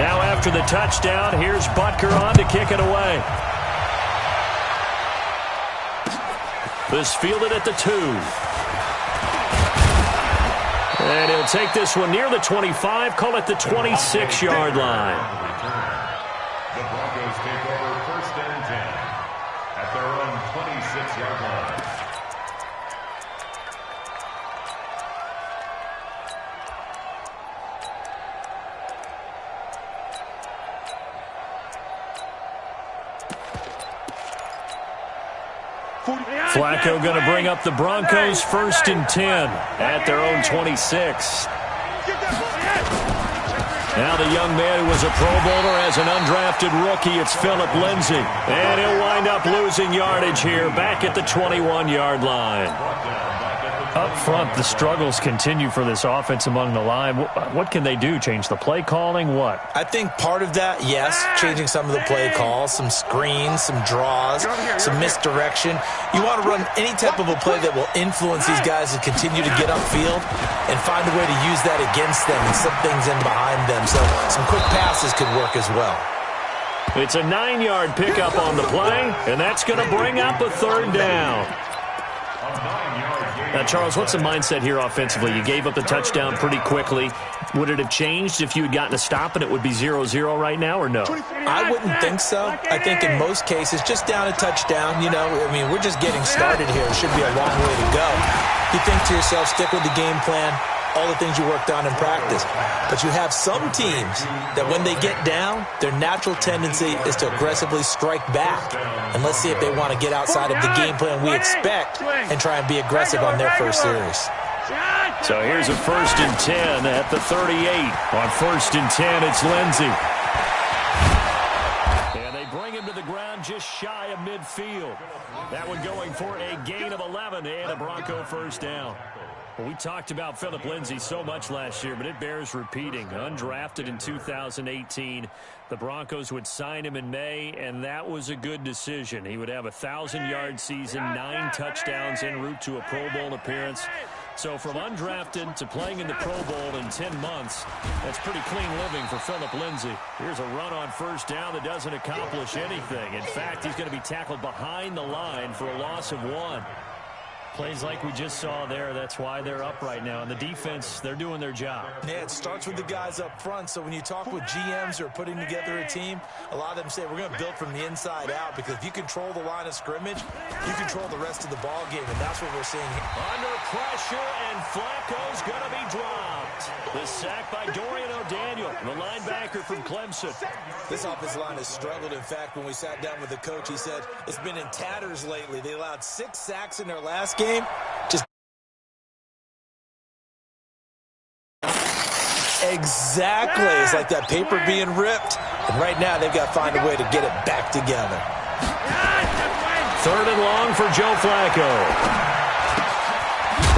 Now after the touchdown, here's Butker on to kick it away. This fielded at the 2. And he'll take this one near the 25, call it the 26-yard line. The Broncos take over 1st and 10 at their own 26-yard line. Flacco going to bring up the Broncos 1st and 10 at their own 26. Now the young man who was a Pro Bowler as an undrafted rookie, it's Philip Lindsay. And he'll wind up losing yardage here back at the 21-yard line. Up front, the struggles continue for this offense among the line. What can they do? Change the play calling? What? I think part of that, yes, changing some of the play calls, some screens, some draws, some misdirection. You want to run any type of a play that will influence these guys to continue to get upfield and find a way to use that against them and slip things in behind them. So some quick passes could work as well. It's a 9-yard pickup on the play, and that's going to bring up a 3rd down. Now, Charles, what's the mindset here offensively? You gave up the touchdown pretty quickly. Would it have changed if you had gotten a stop and it would be 0-0 right now, or no? I wouldn't think so. I think in most cases, just down a touchdown, we're just getting started here. It should be a long way to go. You think to yourself, stick with the game plan, all the things you worked on in practice. But you have some teams that when they get down, their natural tendency is to aggressively strike back. And let's see if they want to get outside of the game plan we expect and try and be aggressive on their first series. So here's a 1st and 10 at the 38. On 1st and 10, it's Lindsay. And they bring him to the ground just shy of midfield. That one going for a gain of 11 and a Bronco 1st down. Well, we talked about Philip Lindsay so much last year, but it bears repeating. Undrafted in 2018. The Broncos would sign him in May, and that was a good decision. He would have a 1,000-yard season, 9 touchdowns en route to a Pro Bowl appearance. So from undrafted to playing in the Pro Bowl in 10 months, that's pretty clean living for Philip Lindsay. Here's a run on 1st down that doesn't accomplish anything. In fact, he's going to be tackled behind the line for a loss of 1. Plays like we just saw there, that's why they're up right now. And the defense, they're doing their job. Yeah, it starts with the guys up front. So when you talk with GMs who are putting together a team, a lot of them say we're going to build from the inside out, because if you control the line of scrimmage, you control the rest of the ball game, and that's what we're seeing here. Under pressure, and Flacco's going to be dropped. The sack by Dorian O'Daniel, the linebacker from Clemson. This offensive line has struggled. In fact, when we sat down with the coach, he said it's been in tatters lately. They allowed 6 sacks in their last game. Just exactly. It's like that paper being ripped. And right now they've got to find a way to get it back together. 3rd and long for Joe Flacco.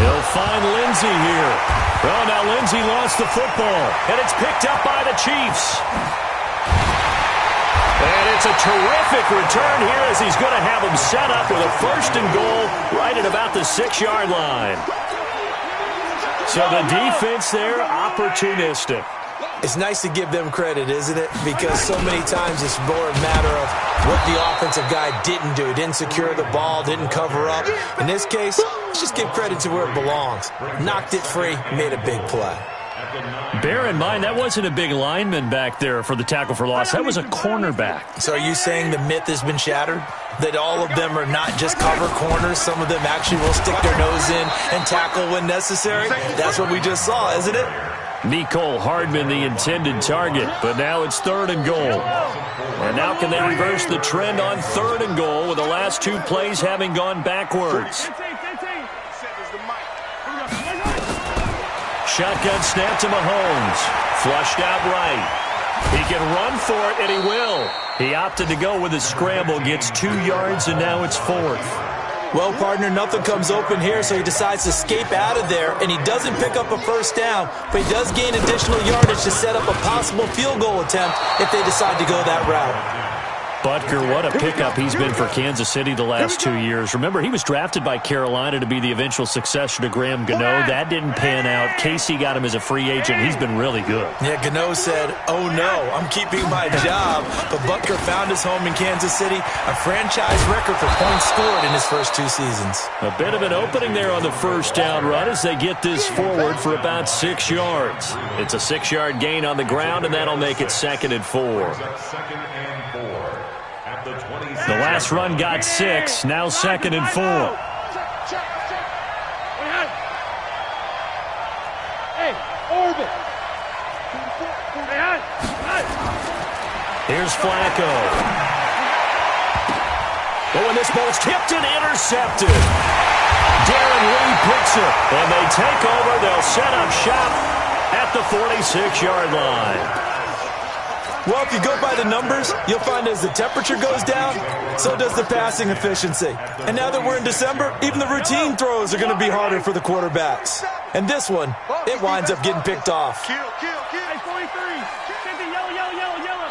He'll find Lindsay here. Well, now Lindsay lost the football, and it's picked up by the Chiefs. And it's a terrific return here as he's going to have him set up with a 1st and goal right at about the 6-yard line. So the defense there, opportunistic. It's nice to give them credit, isn't it? Because so many times it's more a matter of what the offensive guy didn't do. He didn't secure the ball, didn't cover up. In this case, let's just give credit to where it belongs. Knocked it free, made a big play. Bear in mind, that wasn't a big lineman back there for the tackle for loss. That was a cornerback. So are you saying the myth has been shattered? That all of them are not just cover corners? Some of them actually will stick their nose in and tackle when necessary? That's what we just saw, isn't it? Mecole Hardman, the intended target, but now it's 3rd and goal. And now can they reverse the trend on 3rd and goal with the last 2 plays having gone backwards? Shotgun snap to Mahomes. Flushed out right. He can run for it, and he will. He opted to go with a scramble, gets 2 yards, and now it's 4th. Well, partner, nothing comes open here, so he decides to escape out of there, and he doesn't pick up a 1st down, but he does gain additional yardage to set up a possible field goal attempt if they decide to go that route. Butker, what a pickup he's been for Kansas City the last 2 years. Remember, he was drafted by Carolina to be the eventual successor to Graham Gano. That didn't pan out. Casey got him as a free agent. He's been really good. Yeah, Gano said, oh no, I'm keeping my job. But Butker found his home in Kansas City, a franchise record for points scored in his first 2 seasons. A bit of an opening there on the first down run as they get this forward for about 6 yards. It's a 6-yard gain on the ground, and that'll make it 2nd and 4. The last run got 6, now 2nd and 4. Here's Flacco. Oh, and this ball's tipped and intercepted. Darren Lee picks it, and they take over. They'll set up shop at the 46-yard line. Well, if you go by the numbers, you'll find as the temperature goes down, so does the passing efficiency. And now that we're in December, even the routine throws are going to be harder for the quarterbacks. And this one, it winds up getting picked off. Hey, 43. Yellow.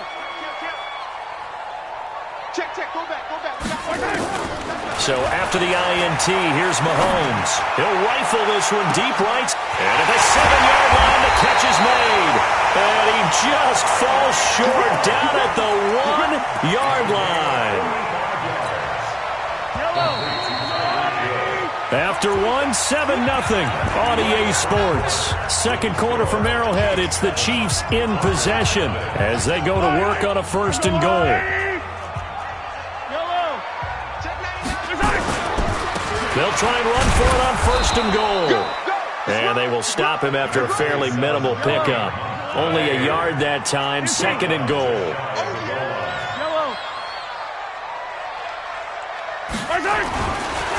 Check. Go back. So after the INT, here's Mahomes. He'll rifle this one deep right. And at the 7-yard line, the catch is made. And he just falls short down at the 1-yard line. After 7-0 on EA Sports. Second quarter from Arrowhead. It's the Chiefs in possession as they go to work on a 1st and goal. They'll try and run for it on 1st and goal. And they will stop him after a fairly minimal pickup. Only a yard that time, 2nd and goal.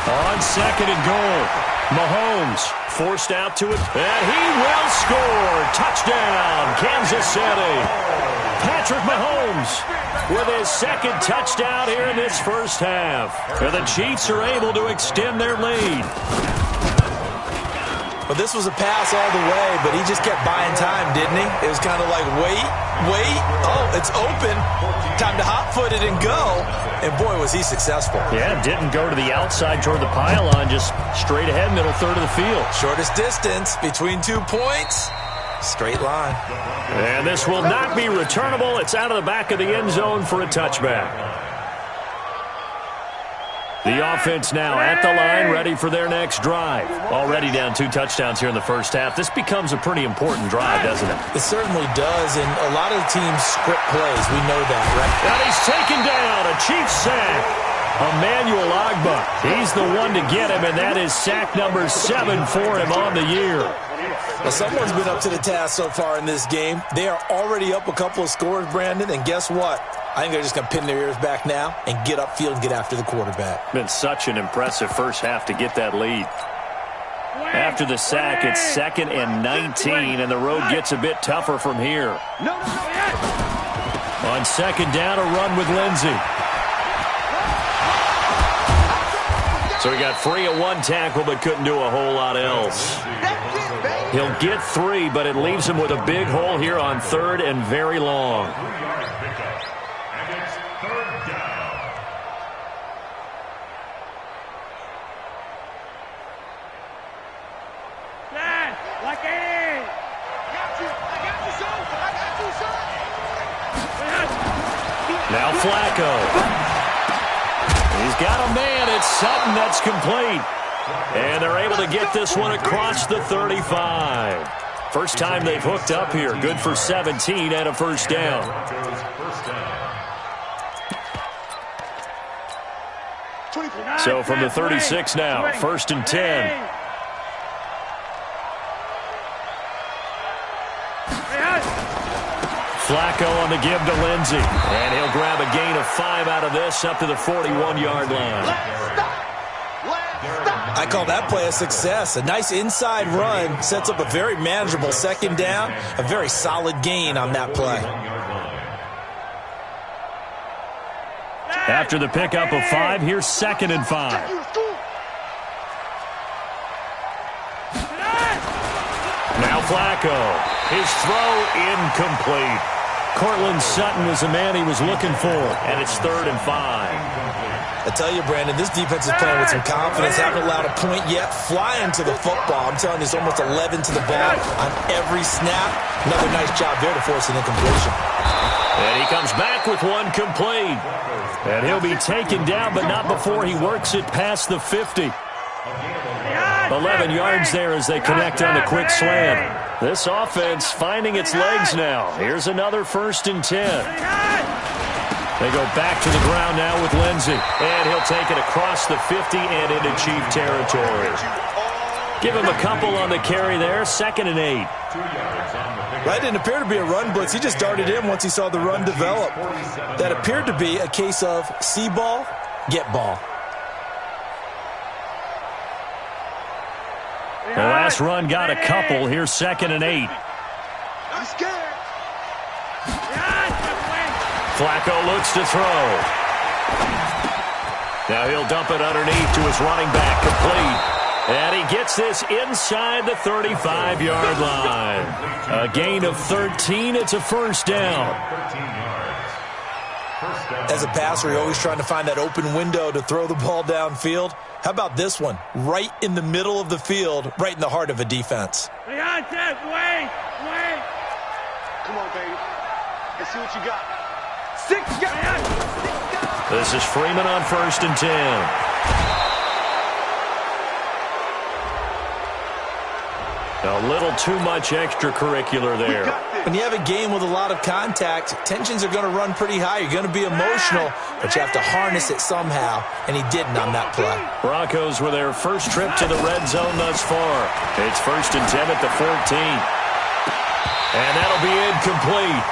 On 2nd and goal, Mahomes forced out to it, and he will score. Touchdown, Kansas City. Patrick Mahomes with his 2nd touchdown here in this first half. And the Chiefs are able to extend their lead. Well, this was a pass all the way, but he just kept buying time, didn't he? It was kind of like, wait. Oh, it's open. Time to hot-foot it and go. And, boy, was he successful. Yeah, didn't go to the outside toward the pylon, just straight ahead, middle third of the field. Shortest distance between 2 points. Straight line. And this will not be returnable. It's out of the back of the end zone for a touchback. The offense now at the line, ready for their next drive. Already down 2 touchdowns here in the first half. This becomes a pretty important drive, doesn't it? It certainly does, and a lot of the teams script plays. We know that, right? And he's taken down. A Chiefs sack. Emmanuel Ogbah. He's the one to get him, and that is sack number 7 for him on the year. Well, someone's been up to the task so far in this game. They are already up a couple of scores, Brandon, and guess what? I think they're just going to pin their ears back now and get upfield and get after the quarterback. Been such an impressive first half to get that lead. After the sack, it's 2nd and 19, and the road gets a bit tougher from here. On 2nd down, a run with Lindsey. So he got free at 1 tackle, but couldn't do a whole lot else. He'll get 3, but it leaves him with a big hole here on 3rd and very long. Now Flacco. He's got a man. It's Sutton that's complete. And they're able to get this one across the 35. First time they've hooked up here. Good for 17 and a first down. So from the 36 now, 1st and 10. Flacco on the give to Lindsey. And he'll grab a gain of 5 out of this up to the 41-yard line. I call that play a success. A nice inside run sets up a very manageable 2nd down. A very solid gain on that play. After the pickup of 5, here's 2nd and 5. Now Flacco. His throw incomplete. Cortland Sutton was the man he was looking for, and it's 3rd and 5. I tell you, Brandon, this defense is playing with some confidence. Haven't allowed a point yet. Flying to the football. I'm telling you, it's almost 11 to the ball on every snap. Another nice job there to force an incompletion. And he comes back with one complete. And he'll be taken down, but not before he works it past the 50. 11 yards there as they connect on the quick slant. This offense finding its legs now. Here's another 1st and 10. They go back to the ground now with Lindsey. And he'll take it across the 50 and into Chief territory. Give him a couple on the carry there. 2nd and 8. That didn't appear to be a run blitz. He just darted in once he saw the run develop. That appeared to be a case of see ball, get ball. The last run got a couple. Here's 2nd and 8. I'm scared. Flacco looks to throw. Now he'll dump it underneath to his running back, complete. And he gets this inside the 35-yard line. A gain of 13. It's a 1st down. As a passer, you're always trying to find that open window to throw the ball downfield. How about this one? Right in the middle of the field, right in the heart of a defense. Wait. Come on, baby. Let's see what you got. 6 guys. This is Freeman on 1st and 10. A little too much extracurricular there. When you have a game with a lot of contact, tensions are going to run pretty high. You're going to be emotional, but you have to harness it somehow, and he didn't on that play. Broncos with their first trip to the red zone thus far. It's 1st and 10 at the 14. And that'll be incomplete.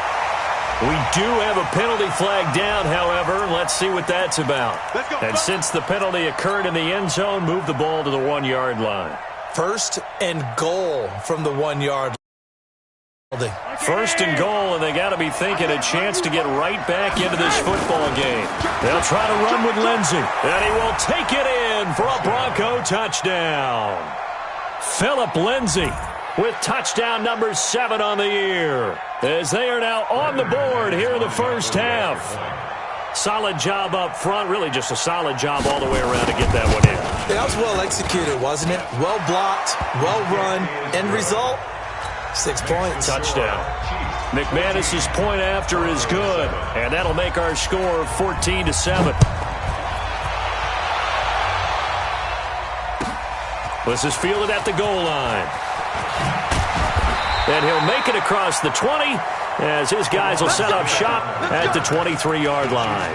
We do have a penalty flag down, however. Let's see what that's about. And since the penalty occurred in the end zone, move the ball to the 1-yard line. 1st and goal from the 1-yard line. 1st and goal, and they got to be thinking a chance to get right back into this football game. They'll try to run with Lindsey, and he will take it in for a Bronco touchdown. Philip Lindsey with touchdown number 7 on the year, as they are now on the board here in the first half. Solid job up front, really just a solid job all the way around to get that one in. That was well executed, wasn't it? Well blocked, well run. End result, 6 points. Touchdown. McManus's point after is good, and that'll make our score 14-7. This is fielded at the goal line. And he'll make it across the 20 as his guys will set up shop at the 23-yard line.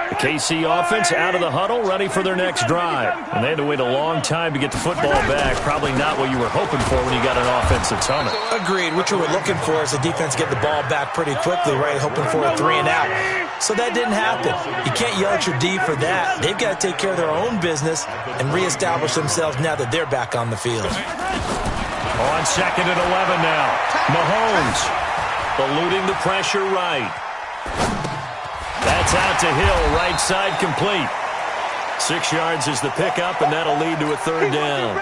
The KC offense out of the huddle, ready for their next drive. And they had to wait a long time to get the football back. Probably not what you were hoping for when you got an offense that's humming. Agreed. What you were looking for is the defense get the ball back pretty quickly, right? Hoping for a 3-and-out. So that didn't happen. You can't yell at your D for that. They've got to take care of their own business and reestablish themselves now that they're back on the field. On 2nd and 11 now. Mahomes eluding the pressure right. That's out to Hill, right side complete. 6 yards is the pickup, and that'll lead to a 3rd down.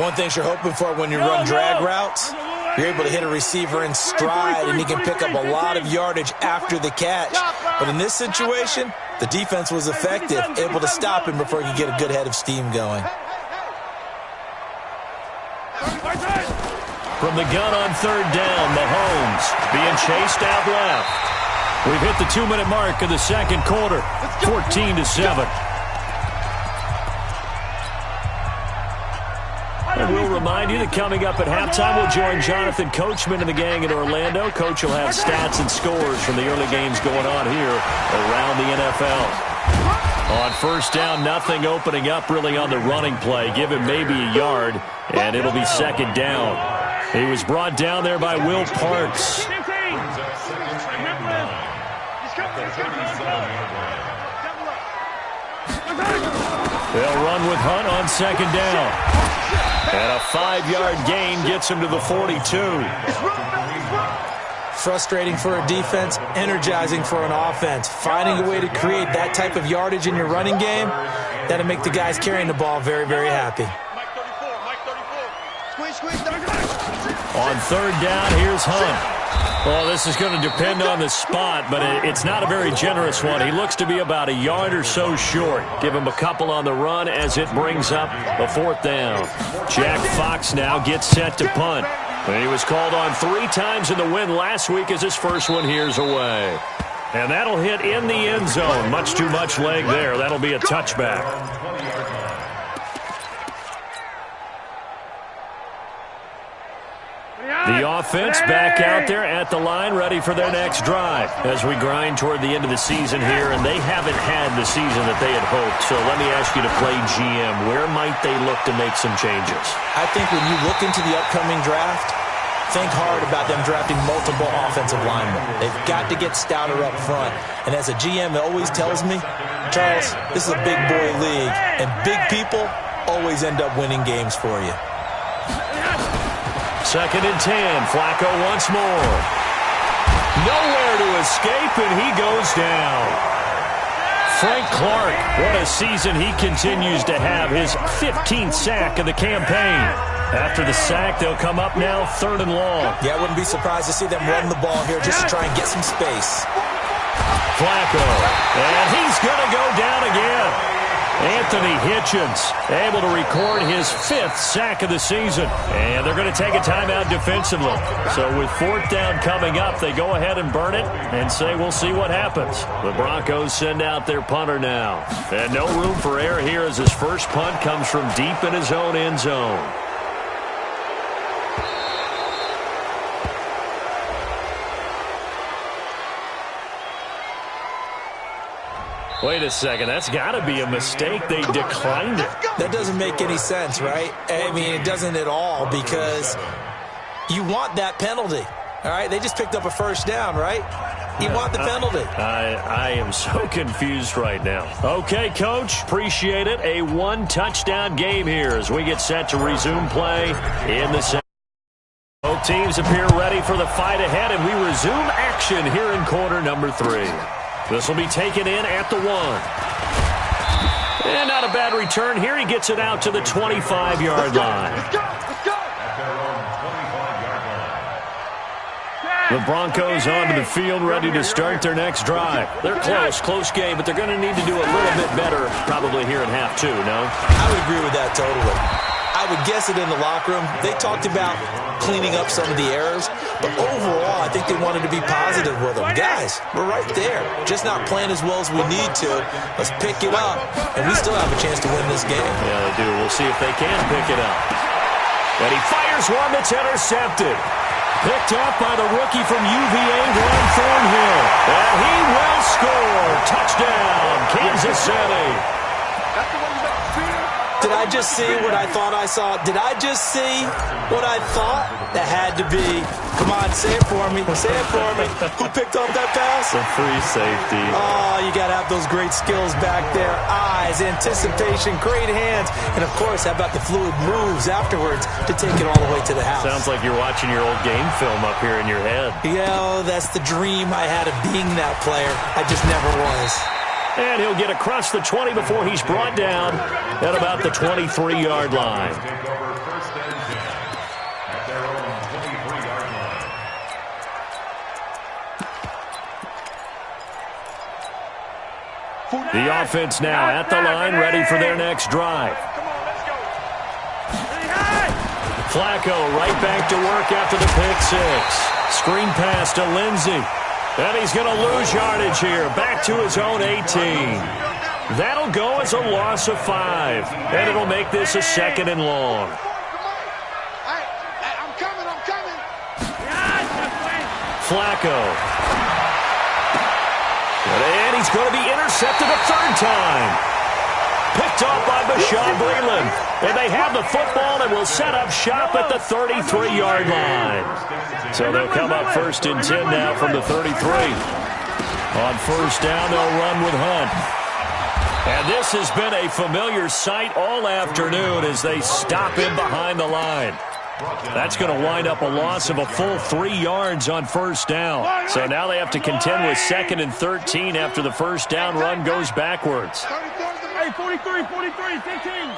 One thing you're hoping for when you run drag routes, you're able to hit a receiver in stride, and he can pick up a lot of yardage after the catch. But in this situation, the defense was effective, able to stop him before he could get a good head of steam going. From the gun on 3rd down, Mahomes being chased out left. We've hit the 2-minute mark of the second quarter, 14-7. And we'll remind you that coming up at halftime, we'll join Jonathan Coachman and the gang in Orlando. Coach will have stats and scores from the early games going on here around the NFL. On 1st down, nothing opening up really on the running play. Give him maybe a yard, and it'll be 2nd down. He was brought down there by Will Parks. They'll run with Hunt on 2nd down. And a 5-yard gain gets him to the 42. Frustrating for a defense, energizing for an offense. Finding a way to create that type of yardage in your running game, That'll make the guys carrying the ball very, very happy. On third down, here's Hunt. Well, this is going to depend on the spot, but it's not a very generous one. He looks to be about a yard or so short. Give him a couple on the run as it brings up a fourth down. Jack Fox now gets set to punt. And he was called on 3 times in the win last week as his first one here's away. And that'll hit in the end zone. Much too much leg there. That'll be a touchback. The offense back out there at the line, ready for their next drive as we grind toward the end of the season here, and they haven't had the season that they had hoped. So let me ask you to play GM. Where might they look to make some changes? I think when you look into the upcoming draft, think hard about them drafting multiple offensive linemen. They've got to get stouter up front. And as a GM, it always tells me, Charles, this is a big boy league, and big people always end up winning games for you. 2nd and 10. Flacco once more. Nowhere to escape, and he goes down. Frank Clark, what a season he continues to have. His 15th sack of the campaign. After the sack, they'll come up now 3rd and long. Yeah, I wouldn't be surprised to see them run the ball here just to try and get some space. Flacco, and he's going to go down again. Anthony Hitchens able to record his 5th sack of the season. And they're going to take a timeout defensively. So with 4th down coming up, they go ahead and burn it and say we'll see what happens. The Broncos send out their punter now. And no room for error here as his first punt comes from deep in his own end zone. Wait a second, that's got to be a mistake. They declined it. That doesn't make any sense, right? I mean, it doesn't at all because you want that penalty, all right? They just picked up a first down, right? You want the penalty. I am so confused right now. Okay, Coach, appreciate it. A 1-touchdown game here as we get set to resume play in the second. Both teams appear ready for the fight ahead, and we resume action here in quarter number 3. This will be taken in at the 1. And not a bad return here. He gets it out to the 25-yard line. The Broncos onto the field, ready to start their next drive. They're close game, but they're going to need to do a little bit better probably here in half 2, no? I would agree with that totally. I would guess it in the locker room. They talked about cleaning up some of the errors, but overall, I think they wanted to be positive with them. Guys, we're right there. Just not playing as well as we need to. Let's pick it up, and we still have a chance to win this game. Yeah, they do. We'll see if they can pick it up. And he fires one that's intercepted. Picked up by the rookie from UVA, Juan Thornhill. And he will score. Touchdown, Kansas City. Did I just see what I thought I saw? Did I just see what I thought? That had to be. Come on, say it for me. Say it for me. Who picked up that pass? The free safety. Oh, you got to have those great skills back there. Eyes, anticipation, great hands. And, of course, how about the fluid moves afterwards to take it all the way to the house? Sounds like you're watching your old game film up here in your head. Yeah, that's the dream I had of being that player. I just never was. And he'll get across the 20 before he's brought down at about the 23-yard line. The offense now at the line, ready for their next drive. Flacco right back to work after the pick 6. Screen pass to Lindsey. And he's going to lose yardage here. Back to his own 18. That'll go as a loss of 5. And it'll make this a 2nd and long. I'm coming. Flacco. And he's going to be intercepted a 3rd time. Picked off by Bashaud Breeland. And they have the football and will set up shop at the 33-yard line. So they'll come up 1st and 10 now from the 33. On 1st down, they'll run with Hunt. And this has been a familiar sight all afternoon as they stop him behind the line. That's going to wind up a loss of a full 3 yards on 1st down. So now they have to contend with 2nd and 13 after the 1st down run goes backwards. 43, 15.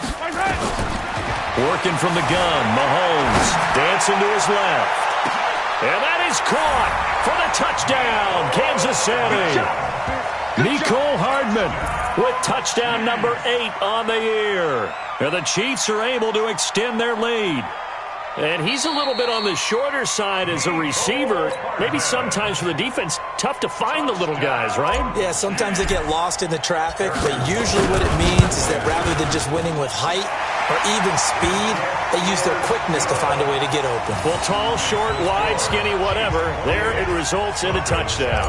Working from the gun, Mahomes dancing to his left. And that is caught for the touchdown, Kansas City. Mecole Hardman with touchdown number 8 on the year. And the Chiefs are able to extend their lead. And he's a little bit on the shorter side as a receiver. Maybe sometimes for the defense, tough to find the little guys, right? Yeah, sometimes they get lost in the traffic, but usually what it means is that rather than just winning with height or even speed, they use their quickness to find a way to get open. Well, tall, short, wide, skinny, whatever, there it results in a touchdown.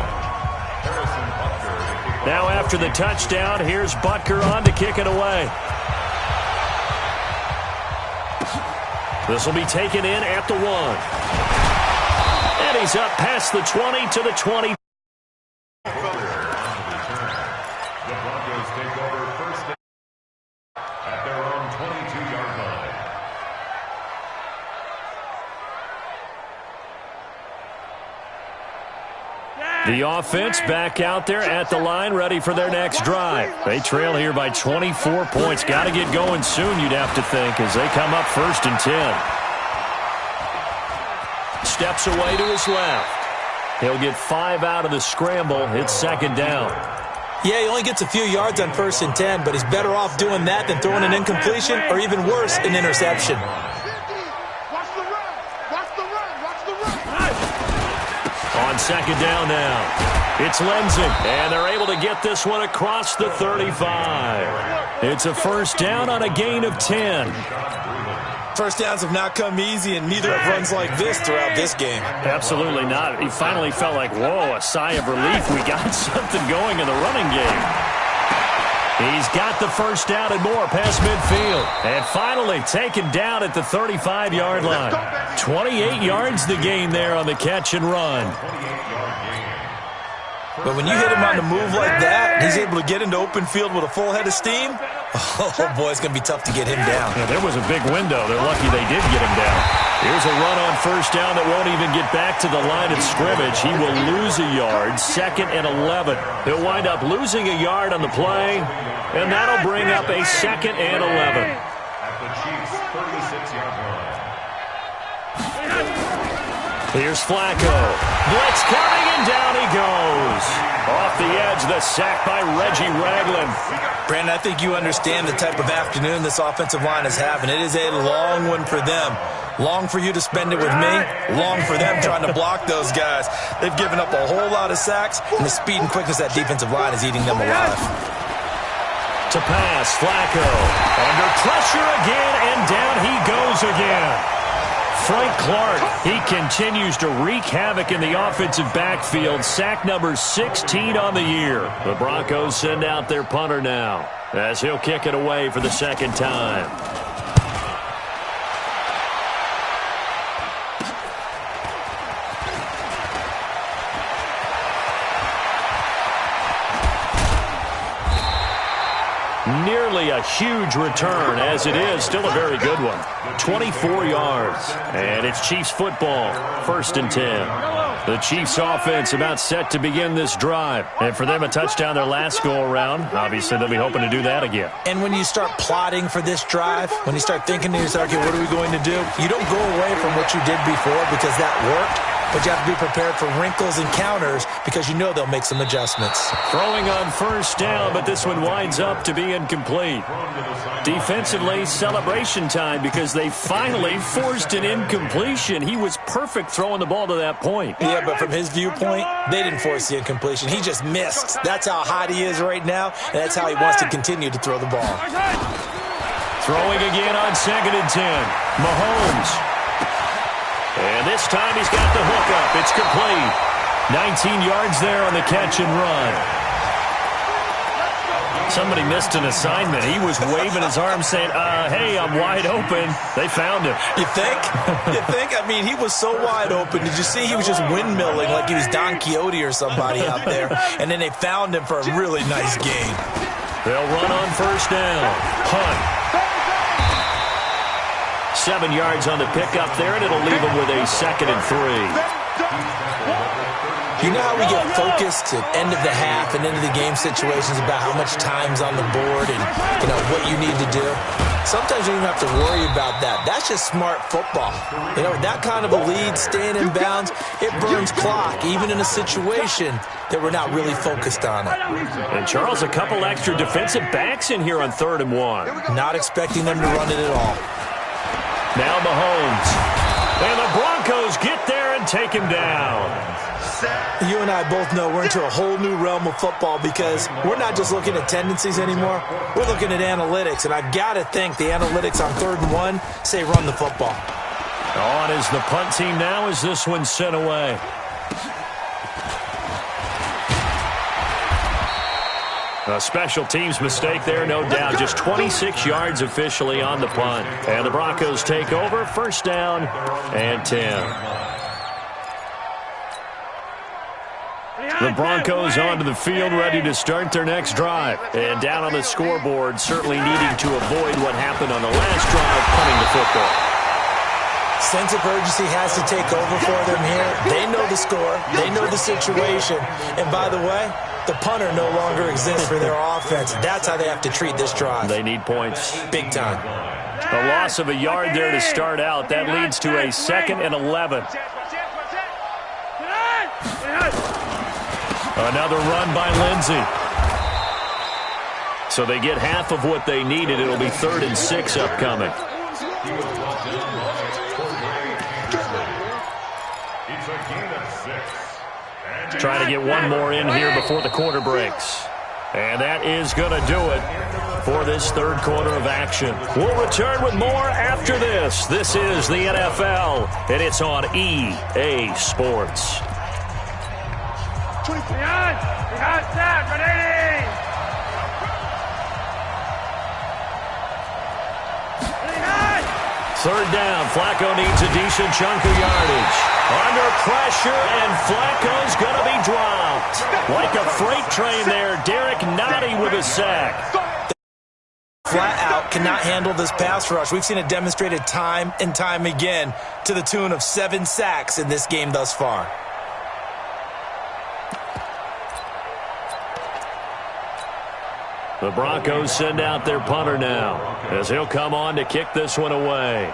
Now after the touchdown, here's Butker on to kick it away. This will be taken in at the 1. And he's up past the 20 to the 20. The Broncos take over first at their own 22-yard line. The offense back out there at the line, ready for their next drive. They trail here by 24 points. Got to get going soon, you'd have to think, as they come up 1st and 10. Steps away to his left. He'll get 5 out of the scramble. It's 2nd down. Yeah, he only gets a few yards on 1st and 10, but he's better off doing that than throwing an incompletion or even worse, an interception. On 2nd down now, it's Lenzy, and they're able to get this one across the 35. It's a 1st down on a gain of 10. First downs have not come easy, and neither have runs like this throughout this game. Absolutely not. He finally felt like, whoa, a sigh of relief. We got something going in the running game. He's got the 1st down and more past midfield. And finally taken down at the 35-yard line. 28 yards the gain there on the catch and run. But when you hit him on the move like that, he's able to get into open field with a full head of steam. Oh, boy, it's going to be tough to get him down. Yeah, there was a big window. They're lucky they did get him down. Here's a run on 1st down that won't even get back to the line of scrimmage. He will lose a yard, 2nd and 11. He'll wind up losing a yard on the play, and that'll bring up a 2nd and 11. At the Chiefs' 36-yard line. Here's Flacco. Blitz coming, and down he goes. Off the edge, the sack by Reggie Ragland. Brandon, I think you understand the type of afternoon this offensive line is having. It is a long one for them. Long for you to spend it with me. Long for them trying to block those guys. They've given up a whole lot of sacks, and the speed and quickness of that defensive line is eating them alive. To pass, Flacco. Under pressure again, and down he goes again. Frank Clark, he continues to wreak havoc in the offensive backfield. Sack number 16 on the year. The Broncos send out their punter now, as he'll kick it away for the 2nd time. Nearly a huge return, as it is still a very good one. 24 yards, and it's Chiefs football, 1st and 10. The Chiefs offense about set to begin this drive, and for them a touchdown their last go-around. Obviously, they'll be hoping to do that again. And when you start plotting for this drive, when you start thinking to yourself, okay, what are we going to do? You don't go away from what you did before because that worked. But you have to be prepared for wrinkles and counters because you know they'll make some adjustments. Throwing on 1st down, but this one winds up to be incomplete. Defensively, celebration time because they finally forced an incompletion. He was perfect throwing the ball to that point. Yeah, but from his viewpoint, they didn't force the incompletion. He just missed. That's how hot he is right now, and that's how he wants to continue to throw the ball. Throwing again on 2nd and 10. Mahomes. And this time he's got the hook up. It's complete. 19 yards there on the catch and run. Somebody missed an assignment. He was waving his arm saying, hey, I'm wide open. They found him. You think? You think? I mean, he was so wide open. Did you see he was just windmilling like he was Don Quixote or somebody out there? And then they found him for a really nice gain. They'll run on 1st down. Punt. 7 yards on the pickup there, and it'll leave him with a 2nd and 3. You know how we get focused at end of the half and into the game situations about how much time's on the board and, what you need to do? Sometimes you don't have to worry about that. That's just smart football. That kind of a lead, staying in bounds, it burns clock, even in a situation that we're not really focused on it. And, Charles, a couple extra defensive backs in here on 3rd and 1. Not expecting them to run it at all. Now Mahomes. And the Broncos get there and take him down. You and I both know we're into a whole new realm of football because we're not just looking at tendencies anymore. We're looking at analytics, and I've got to think the analytics on 3rd and 1 say run the football. On is the punt team now as this one's sent away. A special teams mistake there, no doubt. Just 26 yards officially on the punt. And the Broncos take over, 1st down and 10. The Broncos onto the field, ready to start their next drive. And down on the scoreboard, certainly needing to avoid what happened on the last drive, punting the football. Sense of urgency has to take over for them here. They know the score. They know the situation. And by the way, the punter no longer exists for their offense. That's how they have to treat this drive. They need points. Big time. A loss of a yard there to start out. That leads to a 2nd and 11. Another run by Lindsey. So they get half of what they needed. It'll be 3rd and 6 upcoming. Trying to get one more in here before the quarter breaks. And that is going to do it for this 3rd quarter of action. We'll return with more after this. This is the NFL, and it's on EA Sports. Behind that, ready! 3rd down. Flacco needs a decent chunk of yardage. Under pressure, and Flacco's going to be dropped. Like a freight train there, Derek Nottie with a sack. Flat out cannot handle this pass rush. We've seen it demonstrated time and time again to the tune of 7 sacks in this game thus far. The Broncos send out their punter now as he'll come on to kick this one away.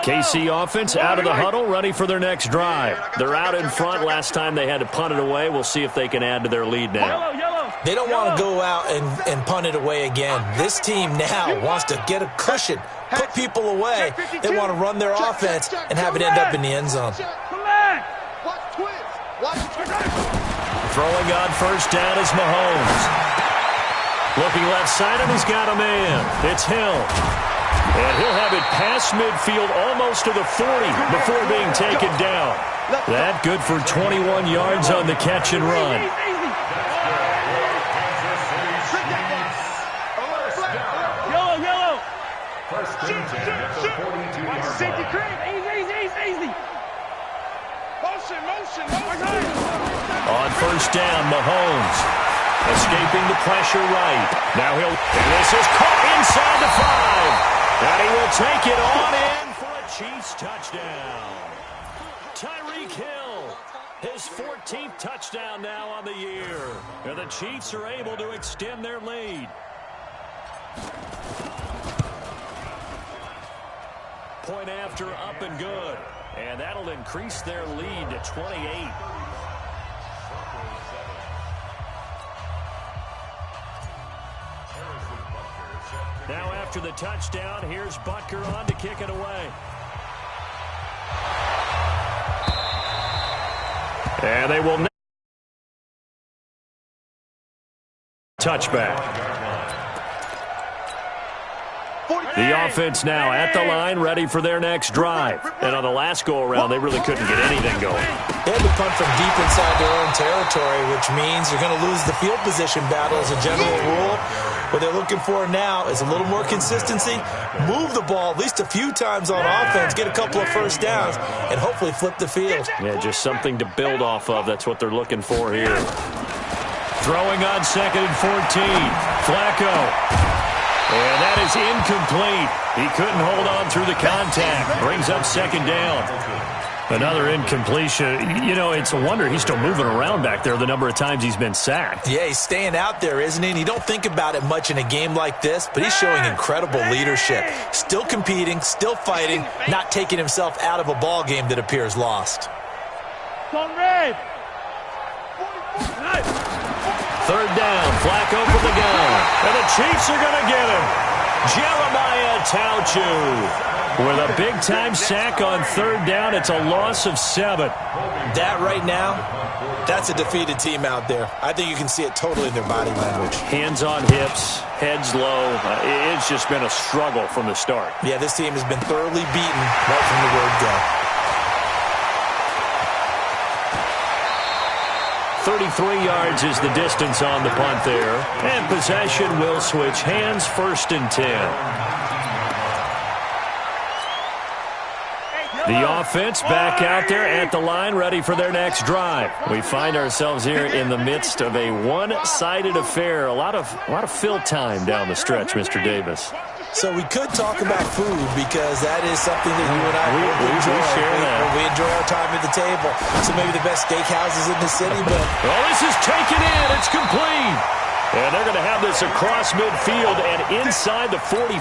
KC offense out of the huddle, ready for their next drive. They're out in front. Last time they had to punt it away. We'll see if they can add to their lead now. They don't want to go out and punt it away again. This team now wants to get a cushion, put people away. They want to run their offense and have it end up in the end zone. Throwing on 1st down is Mahomes. Looking left side, and he's got a man. It's Hill. And he'll have it past midfield almost to the 40 before being taken down. That good for 21 yards on the catch and run. Yellow. Safety cream. Easy. Motion. On 1st down, Mahomes escaping the pressure right. Now and this is caught inside the 5. And he will take it on in for a Chiefs touchdown. Tyreek Hill, his 14th touchdown now on the year. And the Chiefs are able to extend their lead. Point after, up and good. And that'll increase their lead to 28. Now after the touchdown, here's Butker on to kick it away. And they will touchback. The offense now at the line, ready for their next drive. And on the last go-around, they really couldn't get anything going. They had to punt from deep inside their own territory, which means you're going to lose the field position battle as a general rule. What they're looking for now is a little more consistency, move the ball at least a few times on offense, get a couple of first downs, and hopefully flip the field. Yeah, just something to build off of. That's what they're looking for here. Throwing on 2nd and 14. Flacco. And that is incomplete. He couldn't hold on through the contact. Brings up 2nd down. Another incompletion. You know, it's a wonder he's still moving around back there the number of times he's been sacked. Yeah, he's staying out there, isn't he? And you don't think about it much in a game like this, but he's showing incredible leadership. Still competing, still fighting, not taking himself out of a ball game that appears lost. 3rd down, Flacco for the gun. And the Chiefs are going to get him. Jeremiah Tauchu with a big-time sack on 3rd down. It's a loss of 7. That right now, that's a defeated team out there. I think you can see it totally in their body language. Hands on hips, heads low. It's just been a struggle from the start. Yeah, this team has been thoroughly beaten right from the word go. 33 yards is the distance on the punt there. And possession will switch hands, 1st and 10. The offense back out there at the line, ready for their next drive. We find ourselves here in the midst of a one-sided affair. A lot of fill time down the stretch, Mr. Davis. So we could talk about food because that is something that you and I enjoy. We enjoy our time at the table. So maybe the best steakhouses in the city, but... Oh, this is taken in. It's complete. And they're going to have this across midfield and inside the 45.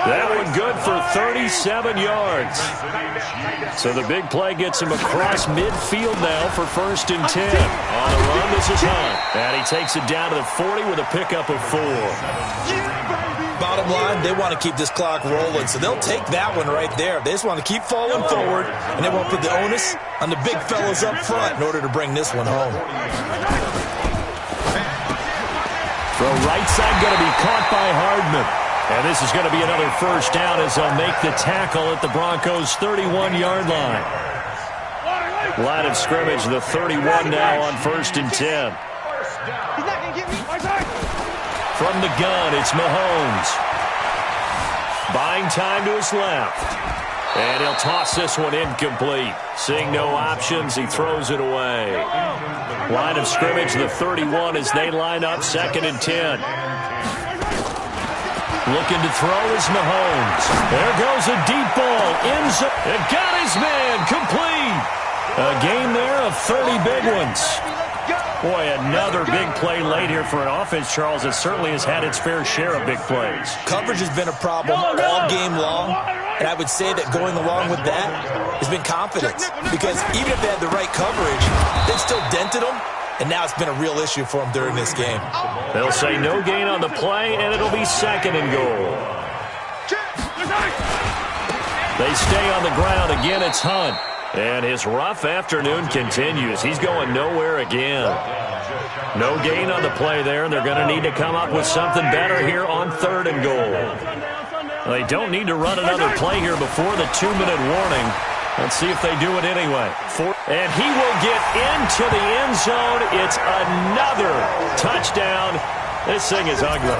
That one good for 37 yards. So the big play gets him across midfield now for 1st and 10. On the run, this is Hunt. And he takes it down to the 40 with a pickup of 4. Bottom line, they want to keep this clock rolling, so they'll take that one right there. They just want to keep falling forward, and they won't put the onus on the big fellas up front in order to bring this one home. Throw right side going to be caught by Hardman. And this is going to be another 1st down as they'll make the tackle at the Broncos' 31-yard line. Line of scrimmage, the 31 now on 1st and 10. From the gun, it's Mahomes. Buying time to his left. And he'll toss this one incomplete. Seeing no options, he throws it away. Line of scrimmage, the 31 as they line up 2nd and 10. Looking to throw is Mahomes. There goes a deep ball. Ends up. It got his man. Complete. A game there of 30 big ones. Boy, another big play late here for an offense, Charles, that certainly has had its fair share of big plays. Coverage has been a problem all game long, and I would say that going along with that has been confidence. Because even if they had the right coverage, they've still dented them, and now it's been a real issue for them during this game. They'll say no gain on the play, and it'll be 2nd and goal. They stay on the ground. Again, it's Hunt. And his rough afternoon continues. He's going nowhere again. No gain on the play there, and they're going to need to come up with something better here on 3rd and goal. They don't need to run another play here before the 2-minute warning. Let's see if they do it anyway. And he will get into the end zone. It's another touchdown. This thing is ugly.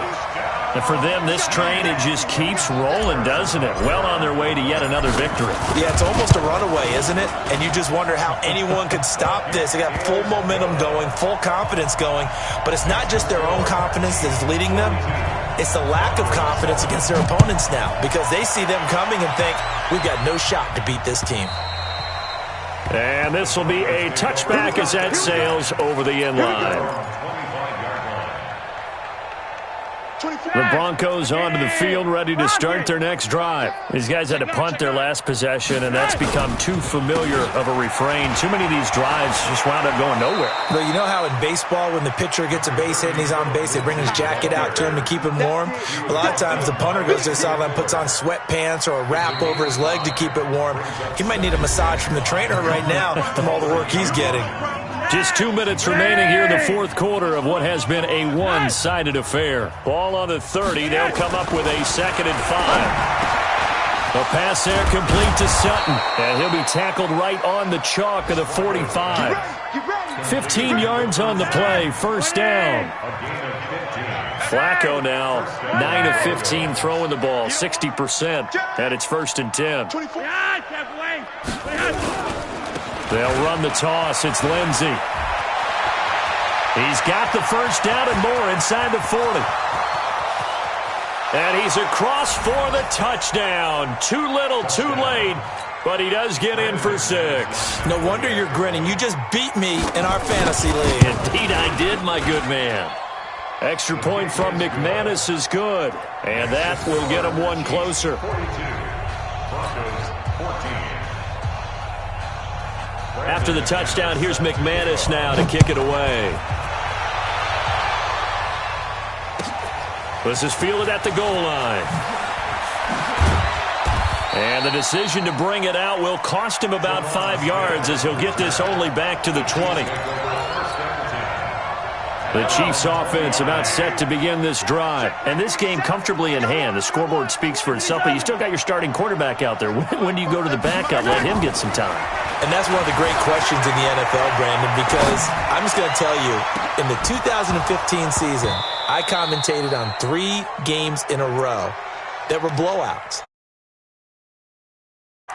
And for them, this train, it just keeps rolling, doesn't it? Well on their way to yet another victory. Yeah, it's almost a runaway, isn't it? And you just wonder how anyone could stop this. They got full momentum going, full confidence going. But it's not just their own confidence that's leading them. It's the lack of confidence against their opponents now because they see them coming and think, we've got no shot to beat this team. And this will be a touchback as that sails over the end line. The Broncos onto the field, ready to start their next drive. These guys had to punt their last possession, and that's become too familiar of a refrain. Too many of these drives just wound up going nowhere. Well, you know how in baseball, when the pitcher gets a base hit and he's on base, they bring his jacket out to him to keep him warm? A lot of times the punter goes to the sideline, puts on sweatpants or a wrap over his leg to keep it warm. He might need a massage from the trainer right now from all the work he's getting. Just 2 minutes remaining here in the fourth quarter of what has been a one-sided affair. Ball on the 30. They'll come up with a 2nd and 5. A pass there complete to Sutton. And he'll be tackled right on the chalk of the 45. 15 yards on the play. First down. Flacco now 9 of 15 throwing the ball. 60%. And it's 1st and 10. They'll run the toss. It's Lindsey. He's got the first down and more inside the 40. And he's across for the touchdown. Too little, too late, but he does get in for 6. No wonder you're grinning. You just beat me in our fantasy league. Indeed I did, my good man. Extra point from McManus is good, and that will get him one closer. After the touchdown, here's McManus now to kick it away. This is fielded at the goal line. And the decision to bring it out will cost him about 5 yards as he'll get this only back to the 20. The Chiefs offense about set to begin this drive. And this game comfortably in hand. The scoreboard speaks for itself, but you still got your starting quarterback out there. When do you go to the backup, let him get some time? And that's one of the great questions in the NFL, Brandon, because I'm just going to tell you, in the 2015 season, I commentated on 3 games in a row that were blowouts.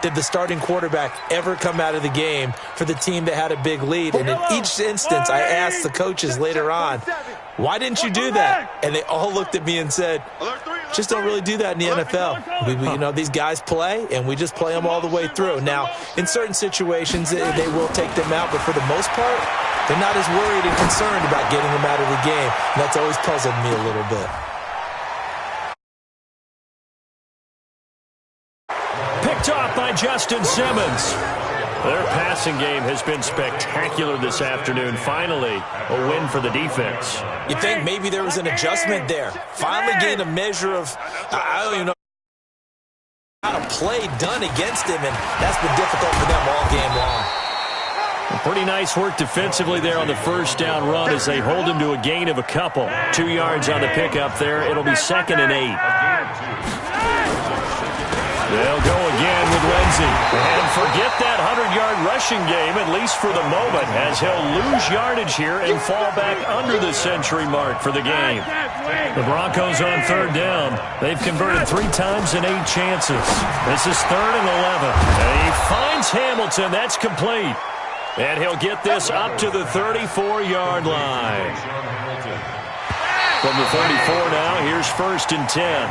Did the starting quarterback ever come out of the game for the team that had a big lead? And in each instance, I asked the coaches later on, why didn't you do that? And they all looked at me and said, just don't really do that in the NFL. These guys play, and we just play them all the way through. Now, in certain situations, they will take them out, but for the most part, they're not as worried and concerned about getting them out of the game. And that's always puzzled me a little bit. Picked off by Justin Simmons. Their passing game has been spectacular this afternoon. Finally, a win for the defense. You think maybe there was an adjustment there. Finally gained a measure of, I don't even know how to play done against him, and that's been difficult for them all game long. Pretty nice work defensively there on the first down run as they hold him to a gain of a couple. 2 yards on the pickup there. It'll be 2nd and 8. They'll go again with Lindsey. And forget that 100-yard rushing game, at least for the moment, as he'll lose yardage here and fall back under the century mark for the game. The Broncos on 3rd down. They've converted 3 times in 8 chances. This is 3rd and 11. And he finds Hamilton. That's complete. And he'll get this up to the 34-yard line. From the 34 now, here's 1st and 10.